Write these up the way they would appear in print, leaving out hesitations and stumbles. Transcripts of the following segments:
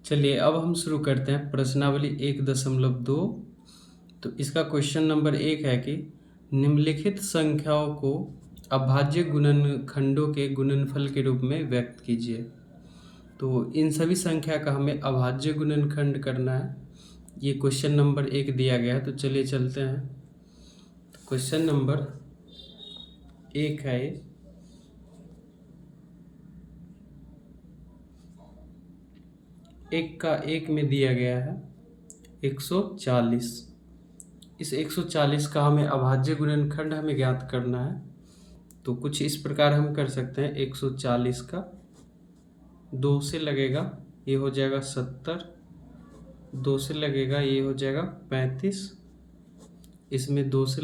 चलिए अब हम शुरू करते हैं प्रश्नावली 1.2। तो इसका क्वेश्चन नंबर 1 है कि निम्नलिखित संख्याओं को अभाज्य गुणनखंडों के गुणनफल के रूप में व्यक्त कीजिए। तो इन सभी संख्या का हमें अभाज्य गुणनखंड करना है। ये क्वेश्चन नंबर 1 दिया गया है। तो चलिए चलते हैं। क्वेश्चन नंबर 1 है ये। एक का एक में दिया गया है 140। इस 140 का हमें अभाज्य गुणनखंड हमें ज्ञात करना है। तो कुछ इस प्रकार हम कर सकते हैं। 140 का 2 से लगेगा, ये हो जाएगा 70। 2 से लगेगा, ये हो जाएगा 35। इसमें 2 से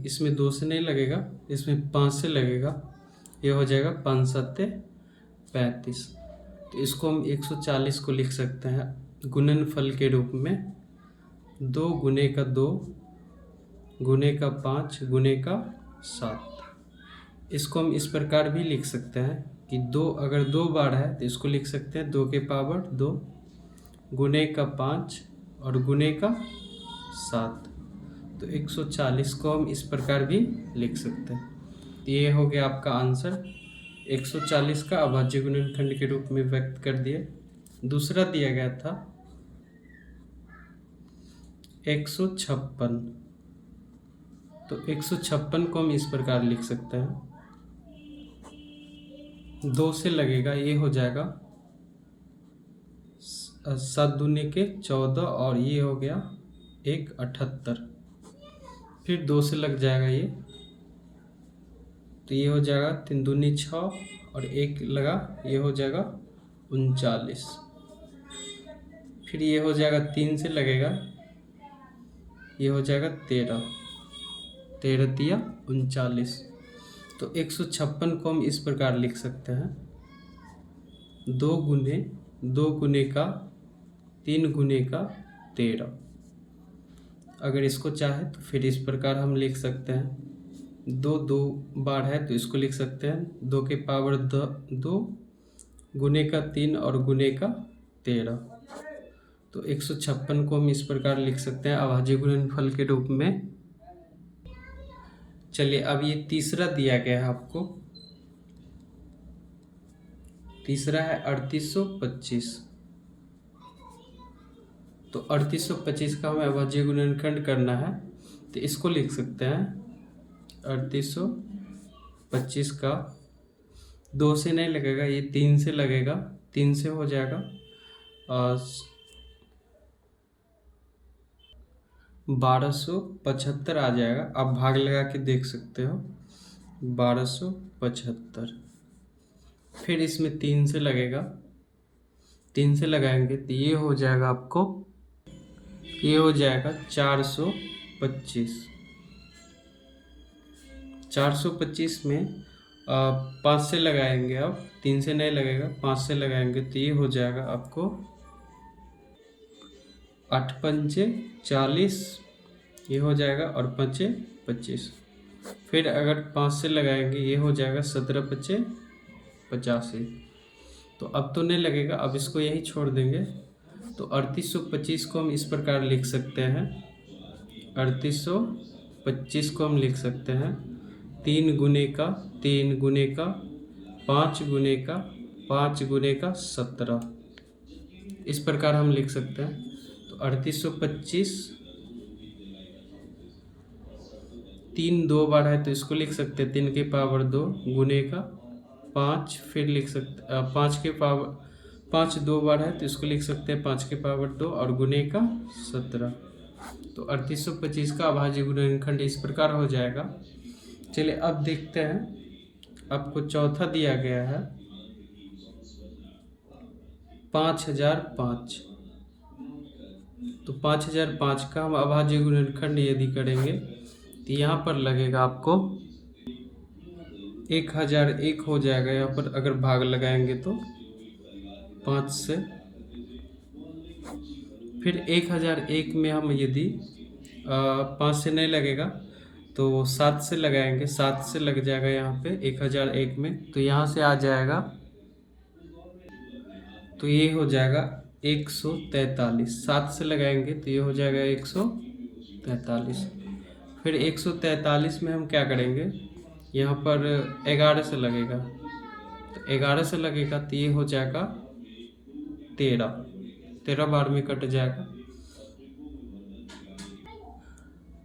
इसमें 2 से नहीं लगेगा, इसमें 5 से लगेगा, ये हो जाएगा 5 सत्ते 35। तो इसको हम 140 को लिख सकते हैं गुणनफल के रूप में 2 गुने का 2 गुने का 5 गुने का 7। इसको हम इस प्रकार भी लिख सकते हैं कि 2 अगर 2 बार है तो इसको लिख सकते हैं 2 के पावर 2 गुने का 5 और गुने का 7। तो 140 को हम इस प्रकार भी लिख सकते हैं। तो ये हो गया आपका आंसर। 140 का अभाज्य गुणनखंड के रूप में व्यक्त कर दिए। दूसरा दिया गया था 156। तो 156 को हम इस प्रकार लिख सकते हैं। 2 से लगेगा, ये हो जाएगा 7 दूनी के 14 और ये हो गया 178। फिर 2 से लग जाएगा ये, तो ये हो जाएगा 3 दूनी 6 और 1 लगा, ये हो जाएगा 39। फिर ये हो जाएगा 3 से लगेगा, ये हो जाएगा 13। 13 तिया 39। तो 156 को हम इस प्रकार लिख सकते हैं 2 गुने का 3 गुने का 13। अगर इसको चाहे तो फिर इस प्रकार हम लिख सकते हैं 2 बार है तो इसको लिख सकते हैं 2 के पावर 2 गुने का 3 और गुने का 13। तो 156 को हम इस प्रकार लिख सकते हैं अभाज्य गुणनफल के रूप में। चलिए अब ये तीसरा दिया गया है आपको। तीसरा है 3825। तो 3825 का हमें अभाज्य गुणनखंड करना है। तो इसको लिख सकते हैं 3825 का 2 से नहीं लगेगा, ये 3 से लगेगा, 3 से हो जाएगा 1275 आ जाएगा। आप भाग लगा के देख सकते हो 1275। फिर इसमें 3 से लगेगा, 3 से लगाएंगे तो ये हो जाएगा आपको, ये हो जाएगा 425। 425 में 5 से लगाएंगे, अब 3 से नहीं लगेगा, 5 से लगाएंगे तो ये हो जाएगा आपको 8 पंचे 40, ये हो जाएगा, और 5 25। फिर अगर 5 से लगाएंगे ये हो जाएगा 17 पचे 85। तो अब तो नहीं लगेगा, अब इसको यही छोड़ देंगे। तो 3825 को हम इस प्रकार लिख सकते हैं 3825 को हम लिख सकते हैं 3 गुने का 3 गुने का 5 गुने का 5 गुने का 17। इस प्रकार हम लिख सकते हैं। तो 3825 3 2 बार है तो इसको लिख सकते हैं 3 के पावर 2 गुने का 5। फिर लिख सकते 5 के पावर 5 2 बार है तो इसको लिख सकते हैं 5 के पावर 2 और गुने का 17। तो 3825 का अभाज्य गुणनखंड इस प्रकार हो जाएगा। चलिए अब देखते हैं। आपको चौथा दिया गया है 5005। तो 5005 का हम अभाज्य गुणनखंड यदि करेंगे तो यहाँ पर लगेगा आपको 1001 हो जाएगा। यहाँ पर अगर भाग लगाएंगे तो 5 से। फिर 1001 में हम यदि 5 से नहीं लगेगा तो 7 से लगाएंगे, 7 से लग जाएगा यहाँ पे 1001 में, तो यहाँ से आ जाएगा, तो ये हो जाएगा 143, 7 से लगाएंगे तो ये हो जाएगा 143। फिर 143 में हम क्या करेंगे, यहाँ पर 11 से लगेगा, तो 11 से लगेगा तो ये हो जाएगा 13 बार में कट जाएगा।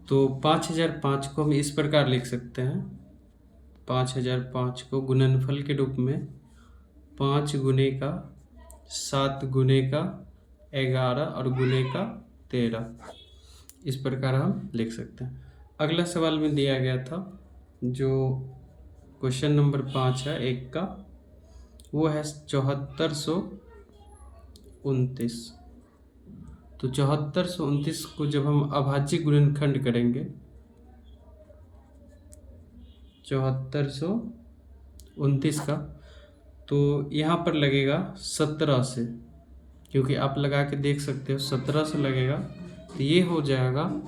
तो 5005 को हम इस प्रकार लिख सकते हैं, 5005 को गुणनफल के रूप में 5 गुने का 7 गुने का 11 और गुने का 13, इस प्रकार हम लिख सकते हैं। अगला सवाल में दिया गया था जो क्वेश्चन नंबर 5 है 1 का, वो है 7429। तो 7429 को जब हम अभाज्य गुणनखंड करेंगे, 7429 का, तो यहाँ पर लगेगा 17 से, क्योंकि आप लगा के देख सकते हो 17 से लगेगा, तो ये हो जाएगा,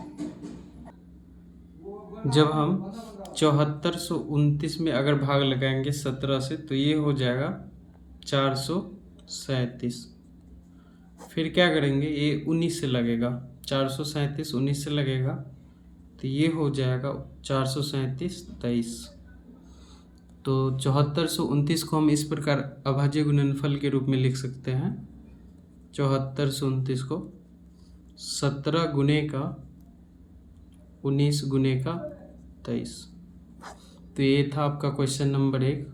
जब हम 7429 में अगर भाग लगाएंगे 17 से तो ये हो जाएगा 437। फिर क्या करेंगे, ये 19 से लगेगा, 437 19 से लगेगा, तो ये हो जाएगा 437 23। तो 7429 को हम इस प्रकार अभाज्य गुणनफल के रूप में लिख सकते हैं, 7429 को 17 गुने का 19 गुने का 23। तो ये था आपका क्वेश्चन नंबर 1।